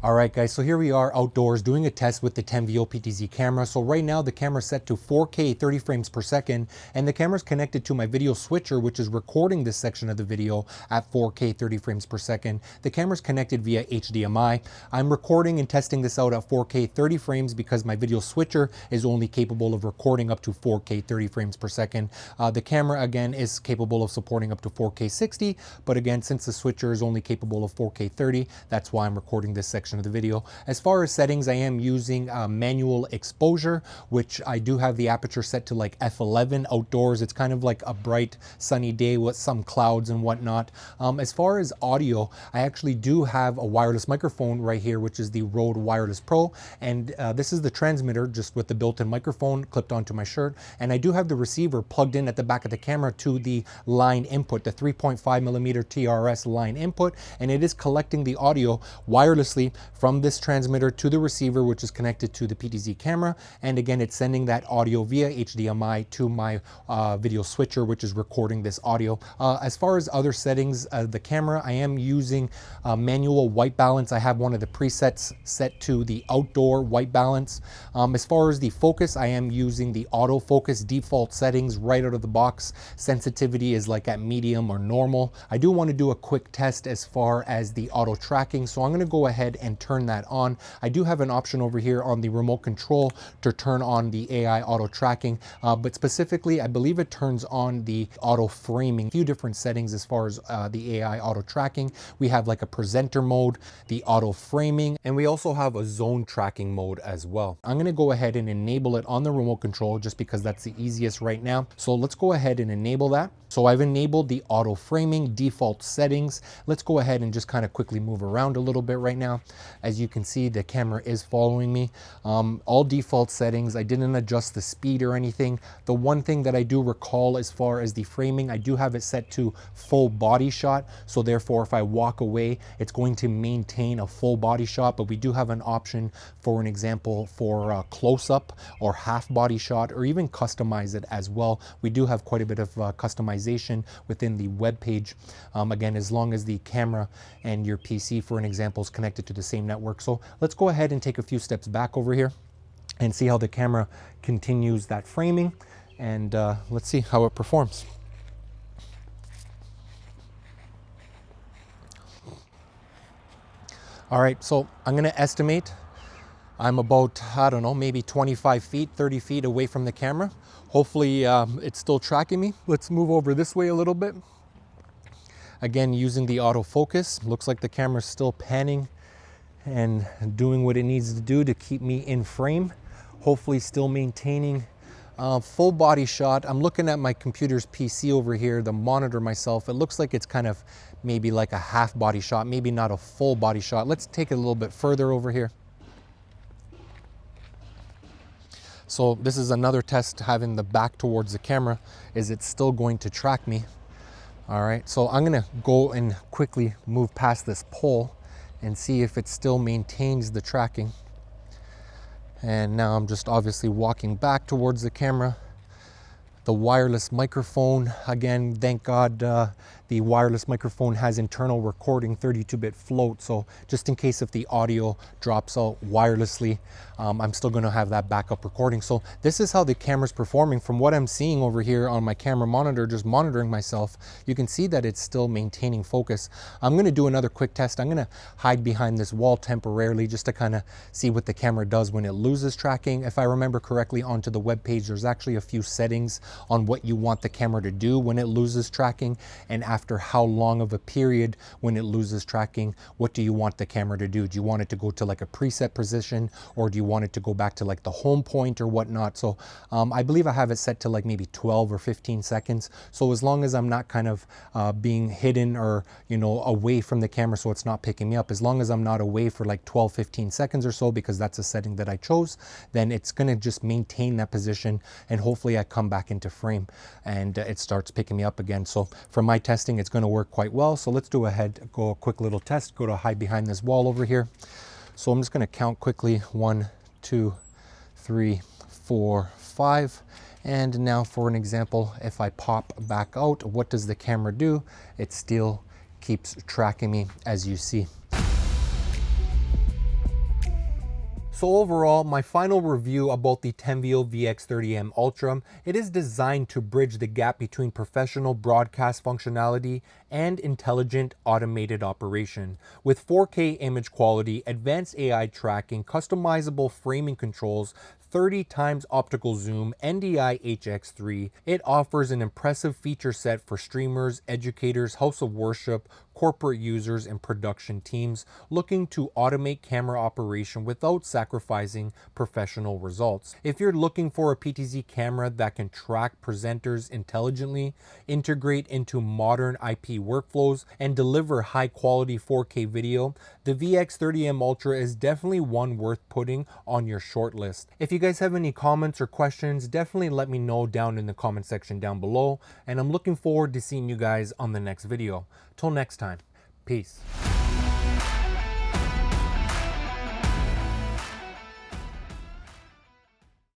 All right guys, so here we are outdoors doing a test with the Tenveo PTZ camera. So right now the camera is set to 4K 30 frames per second, and the camera is connected to my video switcher, which is recording this section of the video at 4K 30 frames per second. The camera is connected via HDMI. I'm recording and testing this out at 4K 30 frames because my video switcher is only capable of recording up to 4K 30 frames per second. The camera again is capable of supporting up to 4K 60, but again, since the switcher is only capable of 4K 30, that's why I'm recording this section of the video. As far as settings, I am using manual exposure, which I do have the aperture set to like f11 outdoors. It's kind of like a bright sunny day with some clouds and whatnot. As far as audio, I actually do have a wireless microphone right here, which is the Rode Wireless Pro, and this is the transmitter just with the built-in microphone clipped onto my shirt, and I do have the receiver plugged in at the back of the camera to the line input, the 3.5mm TRS line input, and it is collecting the audio wirelessly from this transmitter to the receiver, which is connected to the PTZ camera, and again it's sending that audio via HDMI to my video switcher, which is recording this audio. As far as other settings, the camera, I am using manual white balance. I have one of the presets set to the outdoor white balance. As far as the focus, I am using the autofocus default settings right out of the box. Sensitivity is like at medium or normal. I do want to do a quick test as far as the auto tracking, so I'm going to go ahead and turn that on. I do have an option over here on the remote control to turn on the AI auto tracking, but specifically I believe it turns on the auto framing. A few different settings as far as the AI auto tracking. We have like a presenter mode, the auto framing, and we also have a zone tracking mode as well. I'm going to go ahead and enable it on the remote control just because that's the easiest right now. So let's go ahead and enable that. So I've enabled the auto framing default settings. Let's go ahead and just kind of quickly move around a little bit right now. As you can see, the camera is following me. All default settings. I didn't adjust the speed or anything. The one thing that I do recall as far as the framing, I do have it set to full body shot. So therefore, if I walk away, it's going to maintain a full body shot, but we do have an option for an example for close-up or half body shot, or even customize it as well. We do have quite a bit of customization within the web page. Again, as long as the camera and your PC, for an example, is connected to the same network. So let's go ahead and take a few steps back over here and see how the camera continues that framing, and let's see how it performs. All right, so I'm going to estimate I'm about, I don't know, maybe 25 feet, 30 feet away from the camera. Hopefully it's still tracking me. Let's move over this way a little bit. Again, using the autofocus, looks like the camera's still panning and doing what it needs to do to keep me in frame. Hopefully still maintaining full body shot. I'm looking at my computer's PC over here, the monitor myself. It looks like it's kind of maybe like a half body shot, maybe not a full body shot. Let's take it a little bit further over here. So this is another test, having the back towards the camera. Is it still going to track me? All right, so I'm gonna go and quickly move past this pole and see if it still maintains the tracking. And now I'm just obviously walking back towards the camera. The wireless microphone, again, thank God the wireless microphone has internal recording 32-bit float, so just in case if the audio drops out wirelessly, I'm still going to have that backup recording. So this is how the camera's performing. From what I'm seeing over here on my camera monitor, just monitoring myself, you can see that it's still maintaining focus. I'm going to do another quick test. I'm going to hide behind this wall temporarily just to kind of see what the camera does when it loses tracking. If I remember correctly, onto the web page, there's actually a few settings on what you want the camera to do when it loses tracking, and after how long of a period when it loses tracking, what do you want the camera to do? Do you want it to go to like a preset position, or do you want it to go back to like the home point or whatnot? So I believe I have it set to like maybe 12 or 15 seconds. So as long as I'm not kind of being hidden or, you know, away from the camera so it's not picking me up, as long as I'm not away for like 12, 15 seconds or so, because that's a setting that I chose, then it's going to just maintain that position, and hopefully I come back into frame and it starts picking me up again. So for my testing, it's going to work quite well. So let's go a quick little test, go to hide behind this wall over here. So I'm just going to count quickly, 1, 2, 3, 4, 5. And now for an example, if I pop back out, what does the camera do? It still keeps tracking me, as you see. So overall, my final review about the Tenveo VX30M Ultra, it is designed to bridge the gap between professional broadcast functionality and intelligent automated operation. With 4K image quality, advanced AI tracking, customizable framing controls, 30 times optical zoom, NDI HX3, it offers an impressive feature set for streamers, educators, house of worship, corporate users, and production teams looking to automate camera operation without sacrificing professional results. If you're looking for a PTZ camera that can track presenters intelligently, integrate into modern IP workflows, and deliver high quality 4K video, the VX30M Ultra is definitely one worth putting on your short list. If you guys have any comments or questions, definitely let me know down in the comment section down below, and I'm looking forward to seeing you guys on the next video. Till next time, peace.